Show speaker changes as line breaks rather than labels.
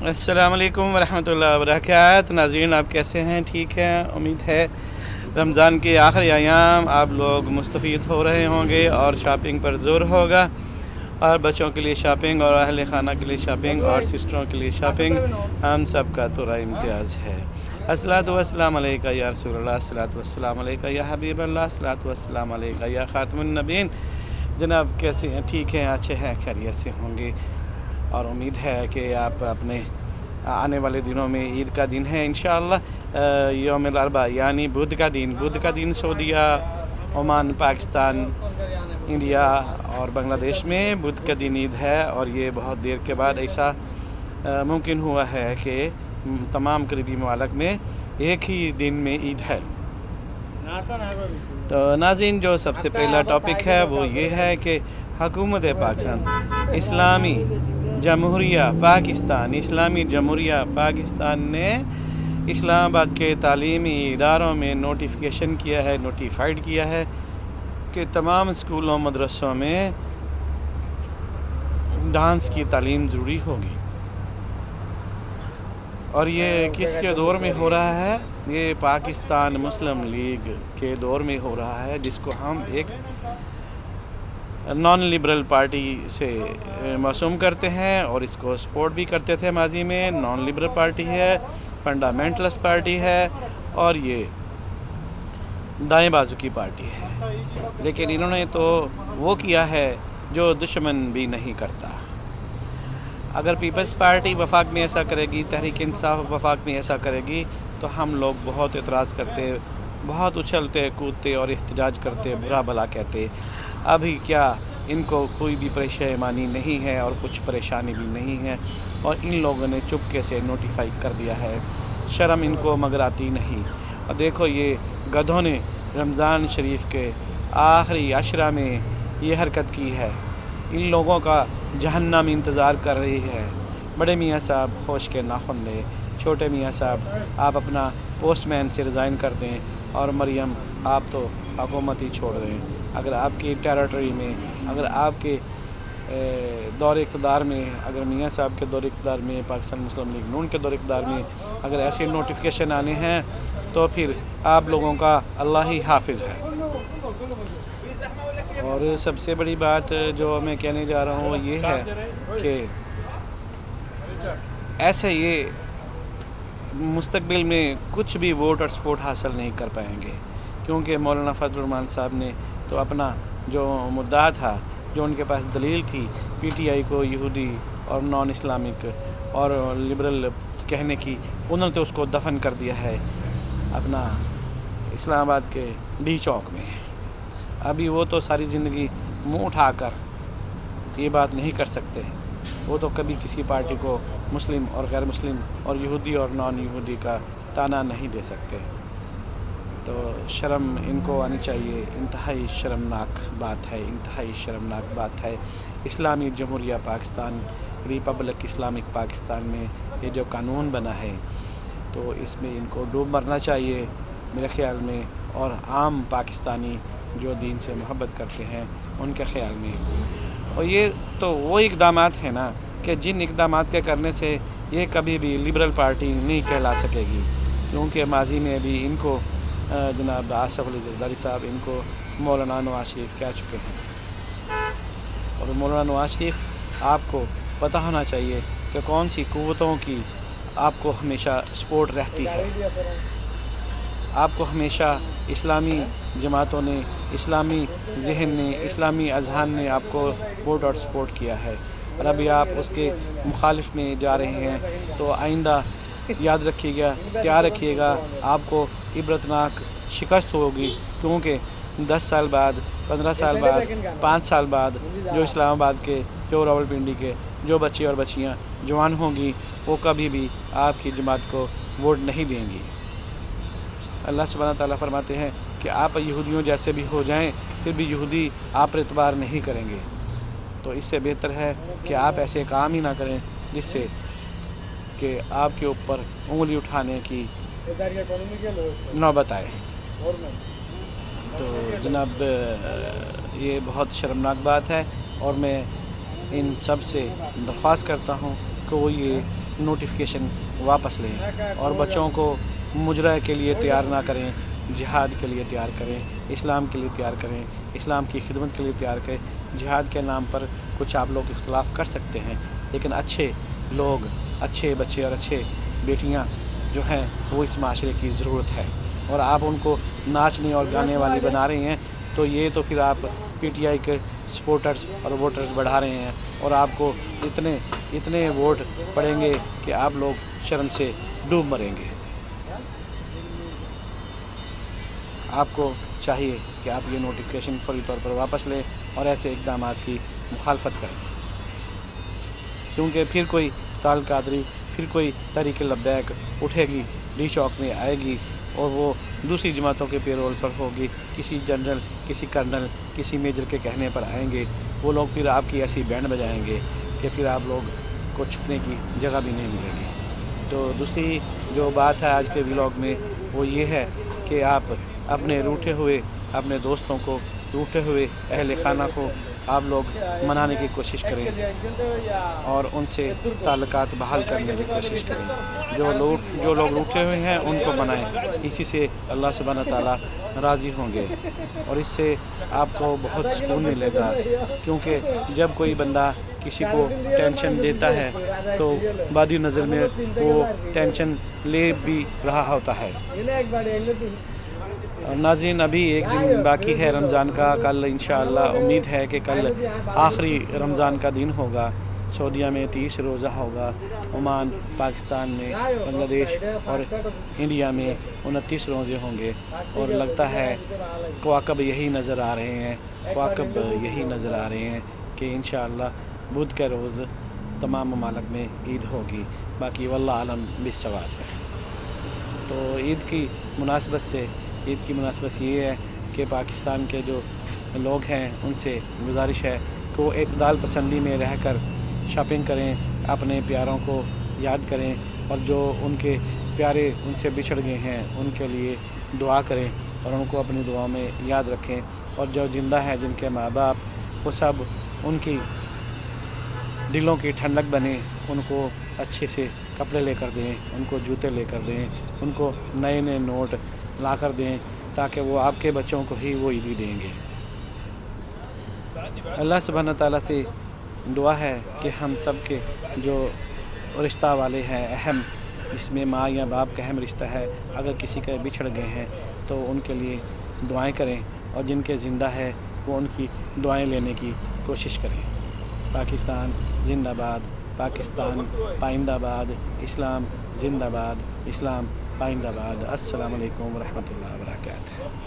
अस्सलाम वालेकुम वरहमतुल्लाहि वबरकातुहू। नाज़रीन, आप कैसे हैं? ठीक हैं? उम्मीद है रमज़ान के आखिरी अयाम आप लोग मुस्तफ़ीद हो रहे होंगे और शॉपिंग पर ज़ोर होगा, और बच्चों के लिए शॉपिंग और अहल खाना के लिए शॉपिंग और सिस्टरों के लिए शॉपिंग हम सब का तुरा इम्तियाज़ है। अस्सलातु वस्सलाम अलैका या रसूलल्लाह, अस्सलातु वस्सलाम अलैका या हबीबल्लाह, अस्सलातु वस्सलाम अलैका या खातमुन नबीन। जनाब, कैसे हैं? ठीक हैं? अच्छे हैं? खैरियत से होंगे। और उम्मीद है कि आप अपने आने वाले दिनों में ईद का दिन है इंशाअल्लाह यौमुल अरबा यानी बुध का दिन सऊदीया, ओमान, पाकिस्तान, इंडिया और बांग्लादेश में बुध का दिन ईद है। और ये बहुत देर के बाद ऐसा मुमकिन हुआ है कि तमाम करीबी ममालिक में एक ही दिन में ईद है। तो नाज़रीन, जो सबसे पहला टॉपिक है वो ये है कि हुकूमत पाकिस्तान इस्लामी जमहूरिया पाकिस्तान ने इस्लामाबाद के तालीमी इदारों में नोटिफाइड किया है कि तमाम स्कूलों मदरसों में डांस की तालीम ज़रूरी होगी। और ये किसके दौर में हो रहा है? ये पाकिस्तान मुस्लिम लीग के दौर में हो रहा है, जिसको हम एक नॉन लिबरल पार्टी से मौसूम करते हैं और इसको सपोर्ट भी करते थे माजी में। नॉन लिबरल पार्टी है, फंडामेंटलिस्ट पार्टी है और ये दाएं बाजू की पार्टी है। लेकिन इन्होंने तो वो किया है जो दुश्मन भी नहीं करता। अगर पीपल्स पार्टी वफाक में ऐसा करेगी, तहरीक इंसाफ वफाक में ऐसा करेगी, तो हम लोग बहुत एतराज़ करते, बहुत उछलते कूदते और एहतजाज करते, बुरा भला कहते। अभी क्या इनको कोई भी परेशानी नहीं है और कुछ परेशानी भी नहीं है, और इन लोगों ने चुपके से नोटिफाई कर दिया है। शर्म इनको मगर आती नहीं। और देखो, ये गधों ने रमज़ान शरीफ के आखिरी अशरा में ये हरकत की है। इन लोगों का जहन्नम इंतज़ार कर रही है। बड़े मियाँ साहब होश के नाखुन लें। छोटे मियाँ साहब, आप अपना पोस्टमैन से रिज़ाइन कर दें, और मरियम, आप तो हुकूमत ही छोड़ दें। अगर आपकी टेरिटरी में, अगर आपके दौर इक़्तिदार में, अगर मियाँ साहब के दौर इक़्तिदार में, पाकिस्तान मुस्लिम लीग नून के दौर इक़्तिदार में अगर ऐसे नोटिफिकेशन आने हैं, तो फिर आप लोगों का अल्लाह ही हाफिज़ है। और सबसे बड़ी बात जो मैं कहने जा रहा हूँ वो ये है कि ऐसे ये मुस्तक़बिल में कुछ भी वोट और सपोर्ट हासिल नहीं कर पाएंगे, क्योंकि मौलाना फजलुर रहमान साहब ने तो अपना जो मुद्दा था, जो उनके पास दलील थी, पीटीआई को यहूदी और नॉन इस्लामिक और लिबरल कहने की, उन्होंने तो उसको दफन कर दिया है अपना इस्लामाबाद के डी चौक में। अभी वो तो सारी ज़िंदगी मुँह उठाकर ये बात नहीं कर सकते। वो तो कभी किसी पार्टी को मुस्लिम और गैर मुस्लिम और यहूदी और नॉन यहूदी का ताना नहीं दे सकते। तो शर्म इनको आनी चाहिए। इंतहाई शर्मनाक बात है। इस्लामी जमहूरिया पाकिस्तान, रिपब्लिक इस्लामिक पाकिस्तान में ये जो कानून बना है, तो इसमें इनको डूब मरना चाहिए मेरे ख़्याल में, और आम पाकिस्तानी जो दीन से मोहब्बत करते हैं उनके ख़्याल में। और ये तो वो इक़दामात हैं ना कि जिन इक़दामात के करने से ये कभी भी लिबरल पार्टी नहीं कहला सकेगी, क्योंकि माजी में भी इनको जनाब आसिफ अली ज़रदारी साहब इनको मौलाना नवाज़ शरीफ कह चुके हैं। और मौलाना नवाज़ शरीफ, आपको पता होना चाहिए कि कौन सी क़ुव्वतों की आपको हमेशा सपोर्ट रहती है। आपको हमेशा इस्लामी जमातों ने, इस्लामी जहन ने, इस्लामी अज़हान ने आपको वोट और सपोर्ट किया है, और अभी आप उसके मुखालिफ में जा रहे हैं। तो आइंदा याद रखिएगा, तैयार रखिएगा, आपको इबरतनाक शिकस्त होगी, क्योंकि 10 साल बाद, 15 साल बाद, 5 साल बाद जो इस्लामाबाद के, जो रावलपिंडी के जो बच्चे और बच्चियाँ जवान होंगी, वो कभी भी आपकी जमात को वोट नहीं देंगी। अल्लाह सुब्हानहू तआला फरमाते हैं कि आप यहूदियों जैसे भी हो जाएं, फिर भी यहूदी आप पर एतबार नहीं करेंगे। तो इससे बेहतर है कि आप ऐसे काम ही ना करें जिससे कि आपके ऊपर उंगली उठाने की नौबत आए। तो जनाब, ये बहुत शर्मनाक बात है, और मैं इन सब से दरख्वास्त करता हूँ कि वो ये نوٹیفیکیشن واپس لیں اور بچوں کو مجرا کے لیے تیار نہ کریں، جہاد کے لیے تیار کریں، اسلام کے لیے تیار کریں، اسلام کی خدمت کے لیے تیار کریں۔ جہاد کے نام پر کچھ آپ لوگ اختلاف کر سکتے ہیں، لیکن اچھے لوگ، اچھے بچے اور اچھے بیٹیاں جو ہیں وہ اس معاشرے کی ضرورت ہے، اور آپ ان کو ناچنے اور گانے والی بنا رہے ہیں، تو یہ تو پھر آپ پی ٹی آئی کے سپورٹرز اور ووٹرز بڑھا رہے ہیں، اور آپ کو اتنے ووٹ پڑیں گے کہ آپ لوگ شرم سے ڈوب مریں گے۔ آپ کو چاہیے کہ آپ یہ نوٹیفیکیشن فوری طور پر واپس لیں اور ایسے اقدامات کی مخالفت کریں، کیونکہ پھر کوئی طال قادری، پھر کوئی تحریک لبیک اٹھے گی، ڈی چوک میں آئے گی، اور وہ دوسری جماعتوں کے پیرول پر ہوگی، کسی جنرل، کسی کرنل، کسی میجر کے کہنے پر آئیں گے، وہ لوگ پھر آپ کی ایسی بینڈ بجائیں گے کہ پھر آپ لوگ کو چھپنے کی جگہ بھی نہیں ملے گی۔ تو دوسری جو بات ہے آج کے ولاگ میں وہ یہ ہے کہ آپ اپنے روٹھے ہوئے اپنے دوستوں کو، روٹھے ہوئے اہل خانہ کو آپ لوگ منانے کی کوشش کریں اور ان سے تعلقات بحال کرنے کی کوشش کریں۔ جو لوگ روٹھے ہوئے ہیں ان کو منائیں، اسی سے اللہ سبحانہ تعالیٰ راضی ہوں گے، اور اس سے آپ کو بہت سکون ملے گا، کیونکہ جب کوئی بندہ کسی کو ٹینشن دیتا ہے تو بعد نظر میں وہ ٹینشن لے بھی رہا ہوتا ہے۔ ناظرین، ابھی ایک دن باقی ہے رمضان کا، کل انشاءاللہ امید ہے کہ کل آخری رمضان کا دن ہوگا۔ سعودیہ میں 30 روزہ ہوگا، عمان، پاکستان میں، بنگلہ دیش اور انڈیا میں 29 روزے ہوں گے، اور لگتا ہے کواکب یہی نظر آ رہے ہیں کہ انشاءاللہ بدھ کے روز تمام ممالک میں عید ہوگی، باقی واللہ عالم بالصواب ہے۔ تو عید کی مناسبت یہ ہے کہ پاکستان کے جو لوگ ہیں ان سے گزارش ہے کہ وہ اعتدال پسندی میں رہ کر شاپنگ کریں، اپنے پیاروں کو یاد کریں، اور جو ان کے پیارے ان سے بچھڑ گئے ہیں ان کے لیے دعا کریں اور ان کو اپنی دعا میں یاد رکھیں، اور جو زندہ ہیں جن کے ماں باپ، وہ سب ان کی دلوں کی ٹھنڈک بنے، ان کو اچھے سے کپڑے لے کر دیں، ان کو جوتے لے کر دیں، ان کو نئے نوٹ لا کر دیں، تاکہ وہ آپ کے بچوں کو ہی وہ عیدی دیں گے۔ اللہ سبحانہ تعالیٰ سے دعا ہے کہ ہم سب کے جو رشتہ والے ہیں اہم، جس میں ماں یا باپ کا اہم رشتہ ہے، اگر کسی کے بچھڑ گئے ہیں تو ان کے لیے دعائیں کریں، اور جن کے زندہ ہے وہ ان کی دعائیں لینے کی کوشش کریں۔ پاکستان زندہ باد، پاکستان پائندہ باد، اسلام زندہ باد، اسلام پائندہ باد۔ السلام علیکم ورحمۃ اللہ وبرکاتہ۔